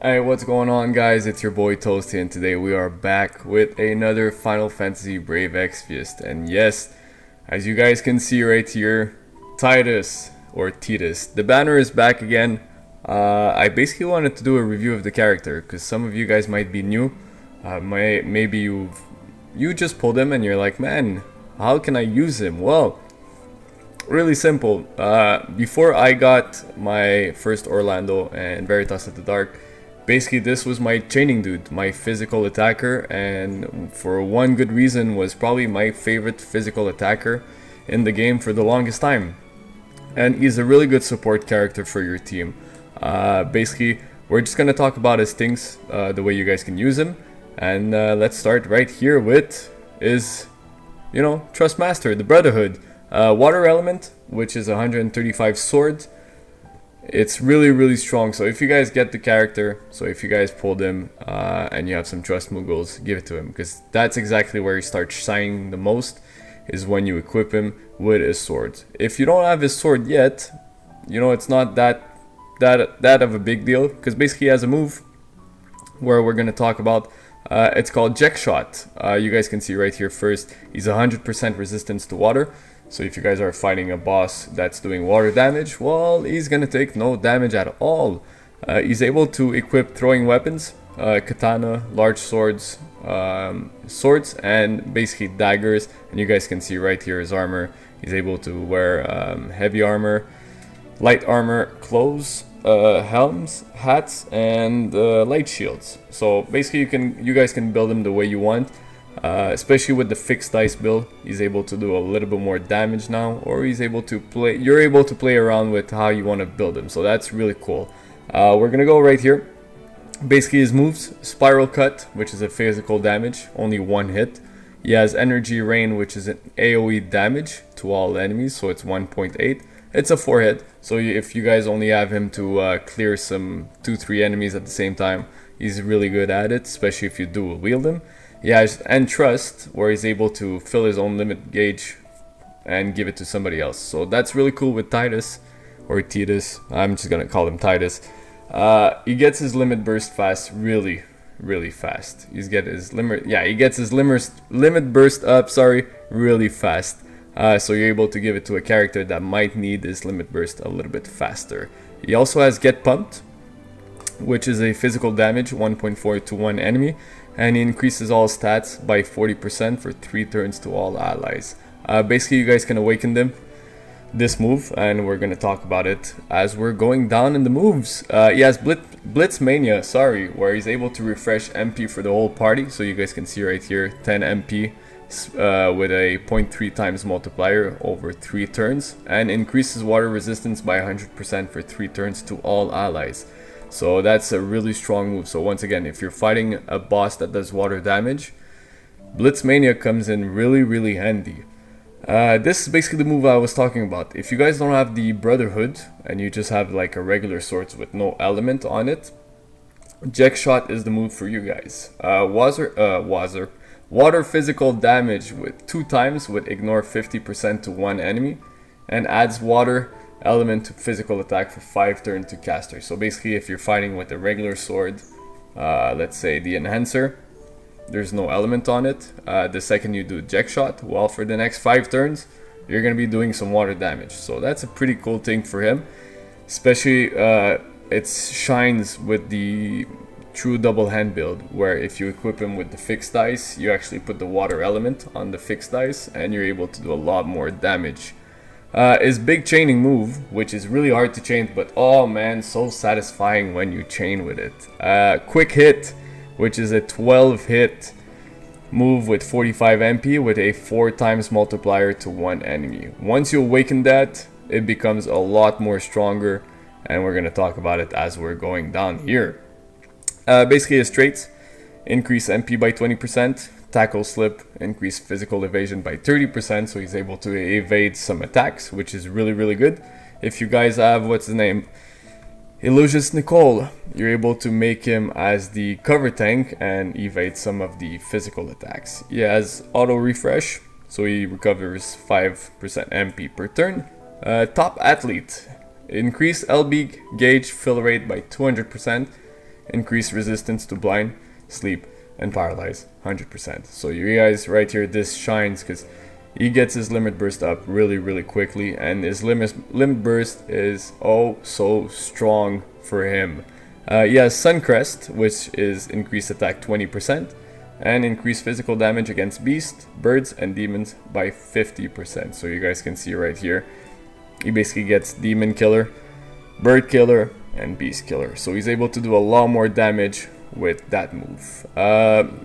Hey, what's going on, guys? It's your boy Toasty, and today we are back with another Final Fantasy Brave Exvius. And yes, as you guys can see right here, Tidus, or Tidus, the banner is back again. I basically wanted to do a review of the character, because some of you guys might be new. Maybe you just pulled him and you're like, man, how can I use him? Well, really simple. Before I got my first Orlando and Veritas at the Dark, basically this was my chaining dude, my physical attacker, and for one good reason was probably my favorite physical attacker in the game for the longest time. And he's a really good support character for your team. Basically, we're just gonna talk about his things, the way you guys can use him, and let's start right here with his, Trust Master, the Brotherhood. Water element, which is 135 sword. It's really strong, so if you guys get the character, so if you guys pulled him and you have some trust Mughals, give it to him, because that's exactly where he starts shining the most, is when you equip him with his sword. If you don't have his sword yet, it's not that of a big deal, because basically he has a move where we're going to talk about. It's called Jack Shot. You guys can see right here first, he's 100% resistance to water. So if you guys are fighting a boss that's doing water damage, well, he's gonna take no damage at all. He's able to equip throwing weapons, katana, large swords, and basically daggers. And you guys can see right here his armor. He's able to wear heavy armor, light armor, clothes, helms, hats, and light shields. So basically you guys can build him the way you want. Especially with the fixed dice build, he's able to do a little bit more damage now, or he's able to play. You're able to play around with how you want to build him, so that's really cool. We're gonna go right here. Basically, his moves: Spiral Cut, which is a physical damage, only one hit. He has Energy Rain, which is an AOE damage to all enemies, so it's 1.8. It's a 4-hit, so if you guys only have him to clear some 2-3 enemies at the same time, he's really good at it, especially if you dual wield him. Yeah, and Trust, where he's able to fill his own limit gauge and give it to somebody else. So that's really cool with Tidus, or Tidus. I'm just gonna call him Tidus. He gets his limit burst fast, really fast. He gets his limit burst up, really fast. So you're able to give it to a character that might need his limit burst a little bit faster. He also has Get Pumped, which is a physical damage, 1.4 to one enemy, and he increases all stats by 40% for 3 turns to all allies. Basically, you guys can awaken them, this move, and we're gonna talk about it as we're going down in the moves. He has Blitz Mania, where he's able to refresh MP for the whole party. So you guys can see right here, 10 MP with a 0.3 times multiplier over 3 turns, and increases water resistance by 100% for 3 turns to all allies. So that's a really strong move. So once again, if you're fighting a boss that does water damage, Blitzmania comes in really handy. This is basically the move I was talking about. If you guys don't have the Brotherhood and you just have like a regular swords with no element on it, Jack Shot is the move for you guys. Water physical damage with 2 times would ignore 50% to one enemy, and adds water element to physical attack for 5 turns to caster. So basically, if you're fighting with a regular sword, let's say the Enhancer, there's no element on it. The second you do Jack Shot, well, for the next 5 turns, you're going to be doing some water damage. So that's a pretty cool thing for him. Especially, it shines with the true double hand build, where if you equip him with the fixed dice, you actually put the water element on the fixed dice, and you're able to do a lot more damage. His big chaining move, which is really hard to chain, but oh man, so satisfying when you chain with it. Quick Hit, which is a 12 hit move with 45 MP with a 4 times multiplier to one enemy. Once you awaken that, it becomes a lot more stronger, and we're going to talk about it as we're going down here. Basically his traits: increase MP by 20%, tackle slip, increase physical evasion by 30%, so he's able to evade some attacks, which is really good. If you guys have, what's his name, Illusius Nicole, you're able to make him as the cover tank and evade some of the physical attacks. He has auto refresh, so he recovers 5% MP per turn. Top Athlete, increase LB gauge fill rate by 200%, increase resistance to blind, sleep, and paralyze 100%. So you guys right here, this shines because he gets his limit burst up really quickly, and his limit burst is oh so strong for him. He has Suncrest, which is increased attack 20% and increased physical damage against beasts, birds, and demons by 50%. So you guys can see right here, he basically gets Demon Killer, Bird Killer, and Beast Killer. So he's able to do a lot more damage with that move.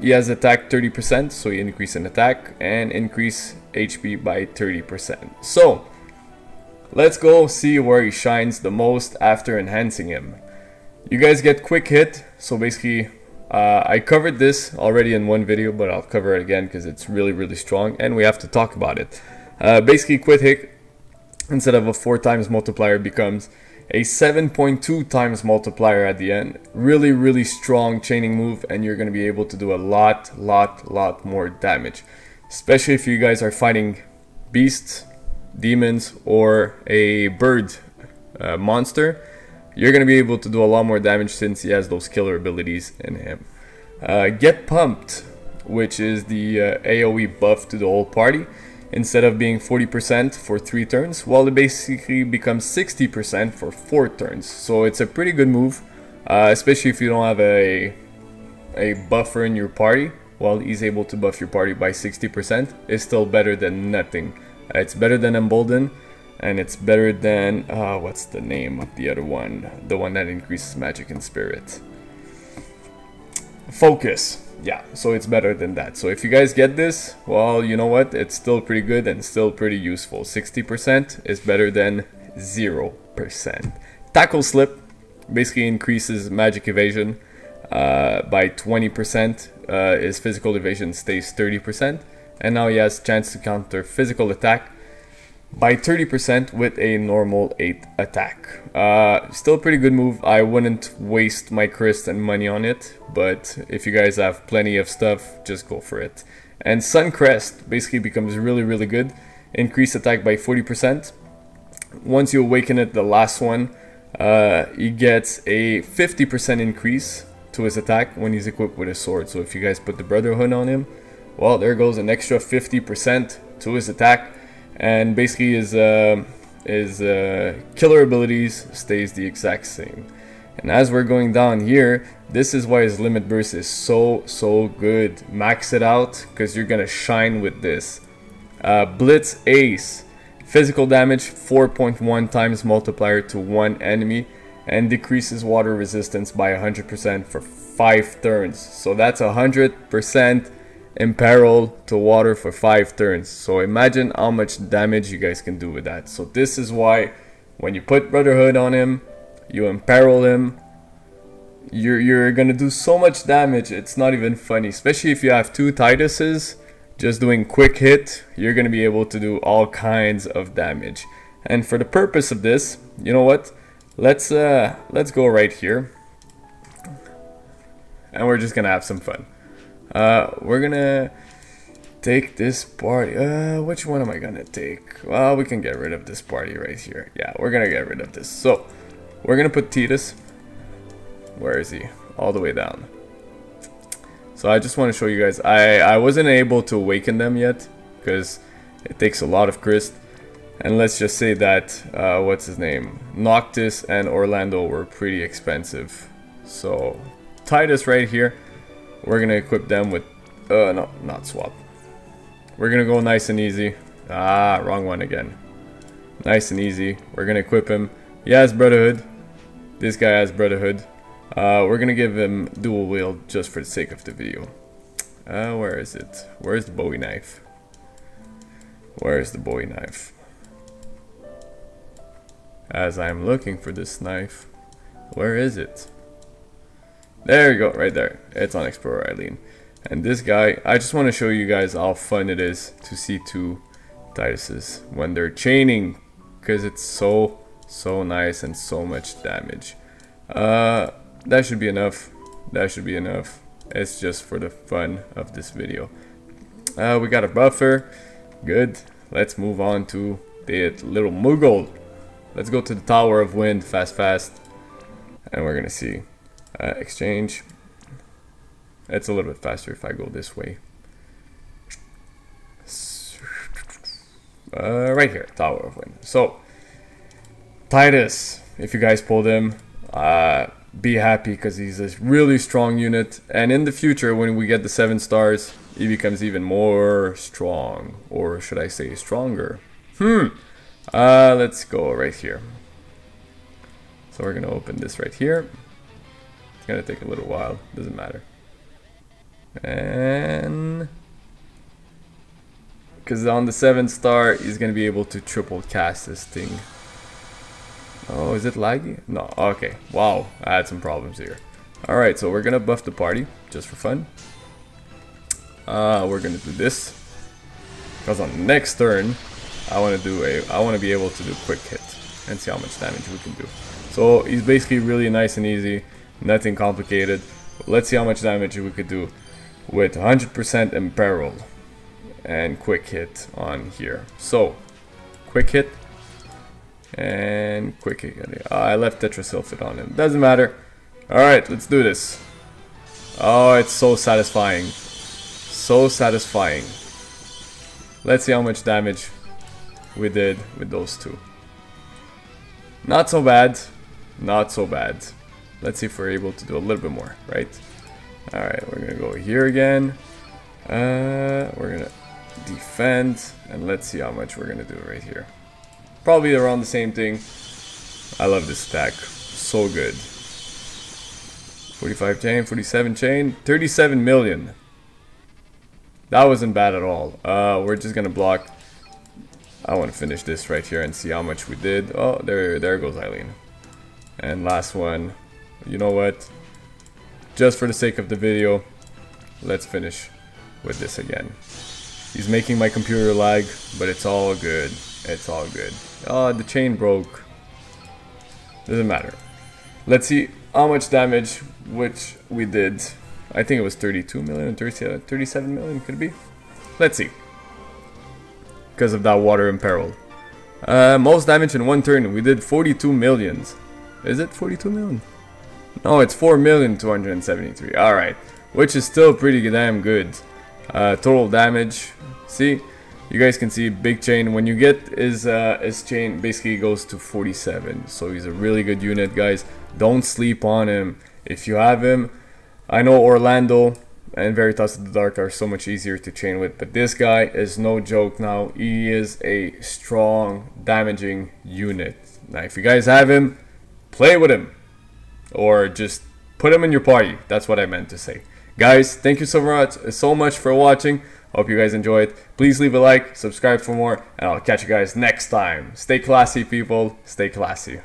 He has attack 30%, so he increase in attack and increase HP by 30%. So let's go see where he shines the most after enhancing him. You guys get quick hit, so basically I covered this already in one video, but I'll cover it again because it's really strong and we have to talk about it. Basically quick hit, instead of a 4 times multiplier, becomes a 7.2 times multiplier at the end. Really strong chaining move, and you're going to be able to do a lot more damage, especially if you guys are fighting beasts, demons, or a bird monster. You're going to be able to do a lot more damage since he has those killer abilities in him. Get Pumped, which is the AoE buff to the whole party. Instead of being 40% for 3 turns, well, it basically becomes 60% for 4 turns. So it's a pretty good move, especially if you don't have a buffer in your party. Well, he's able to buff your party by 60%. It's still better than nothing. It's better than Embolden, and it's better than what's the name of the other one? The one that increases magic and spirit. Focus. Yeah, so it's better than that. So if you guys get this, well, you know what? It's still pretty good and still pretty useful. 60% is better than 0%. Tackle Slip basically increases magic evasion by 20%. His physical evasion stays 30%. And now he has chance to counter physical attack by 30% with a normal 8 attack. Still a pretty good move. I wouldn't waste my crest and money on it, but if you guys have plenty of stuff, just go for it. And Suncrest basically becomes really good. Increase attack by 40%. Once you awaken it, the last one, he gets a 50% increase to his attack when he's equipped with a sword. So if you guys put the Brotherhood on him, well, there goes an extra 50% to his attack. And basically his killer abilities stays the exact same. And as we're going down here, this is why his limit burst is so good. Max it out because you're gonna shine with this. Blitz Ace, physical damage 4.1 times multiplier to one enemy, and decreases water resistance by 100% for 5 turns. So that's 100% imperil to water for 5 turns. So imagine how much damage you guys can do with that. So this is why when you put Brotherhood on him, you imperil him, you're gonna do so much damage, it's not even funny. Especially if you have 2 Tiduses, just doing quick hit, you're gonna be able to do all kinds of damage. And for the purpose of this, you know what, let's go right here and we're just gonna have some fun. We're gonna take this party. Which one am I gonna take? Well, we can get rid of this party right here. Yeah, we're gonna get rid of this. So we're gonna put Tidus. Where is he? All the way down. So I just want to show you guys. I wasn't able to awaken them yet because it takes a lot of crest. And let's just say that what's his name? Noctis and Orlando were pretty expensive. So Tidus right here. We're gonna equip them with no, not swap. We're gonna go nice and easy. Ah, wrong one again. Nice and easy. We're gonna equip him. He has Brotherhood. This guy has Brotherhood. We're gonna give him dual wield just for the sake of the video. Where is it? Where's the Bowie knife? Where is the Bowie knife? As I'm looking for this knife, where is it? There you go, right there. It's on Explorer Eileen. And this guy, I just want to show you guys how fun it is to see 2 Tiduses when they're chaining, because it's so nice and so much damage. That should be enough. That should be enough. It's just for the fun of this video. We got a buffer. Good. Let's move on to the little Moogle. Let's go to the Tower of Wind fast. And we're gonna see. Exchange. It's a little bit faster if I go this way. Right here, Tower of Wind. So, Tidus, if you guys pulled him, be happy because he's a really strong unit. And in the future, when we get the 7 stars, he becomes even more strong. Or should I say stronger? Let's go right here. So we're going to open this right here. It's going to take a little while. Doesn't matter. And because on the 7th star he's gonna be able to triple cast this thing. Oh, is it laggy? No. Okay. Wow, I had some problems here. Alright, so we're gonna buff the party just for fun. We're gonna do this because on the next turn I want to be able to do quick hit and see how much damage we can do. So he's basically really nice and easy, nothing complicated. Let's see how much damage we could do with 100% imperiled and quick hit on here. So quick hit and quick hit. I left tetrasulfate on him, doesn't matter. Alright, let's do this. Oh, it's so satisfying, so satisfying. Let's see how much damage we did with those two. Not so bad, not so bad. Let's see if we're able to do a little bit more, right? Alright, we're gonna go here again. We're gonna defend, and let's see how much we're gonna do right here. Probably around the same thing. I love this stack, so good. 45 chain, 47 chain, 37 million. That wasn't bad at all. We're just gonna block. I want to finish this right here and see how much we did. Oh, there goes Eileen. And last one. You know what? Just for the sake of the video, let's finish with this again. He's making my computer lag, but it's all good. It's all good. Oh, the chain broke. Doesn't matter. Let's see how much damage which we did. I think it was 32 million, 37 million, could it be? Let's see. Because of that water imperil. Most damage in one turn, we did 42 millions. Is it 42 million? No, it's 4,273,000. Alright, which is still pretty damn good. Total damage. See, you guys can see big chain. When you get his chain, basically goes to 47. So he's a really good unit, guys. Don't sleep on him. If you have him, I know Orlando and Veritas of the Dark are so much easier to chain with, but this guy is no joke now. He is a strong, damaging unit. Now, if you guys have him, play with him. Or just put him in your party. That's what I meant to say. Guys, thank you so much for watching. Hope you guys enjoyed. Please leave a like, subscribe for more, and I'll catch you guys next time. Stay classy, people. Stay classy.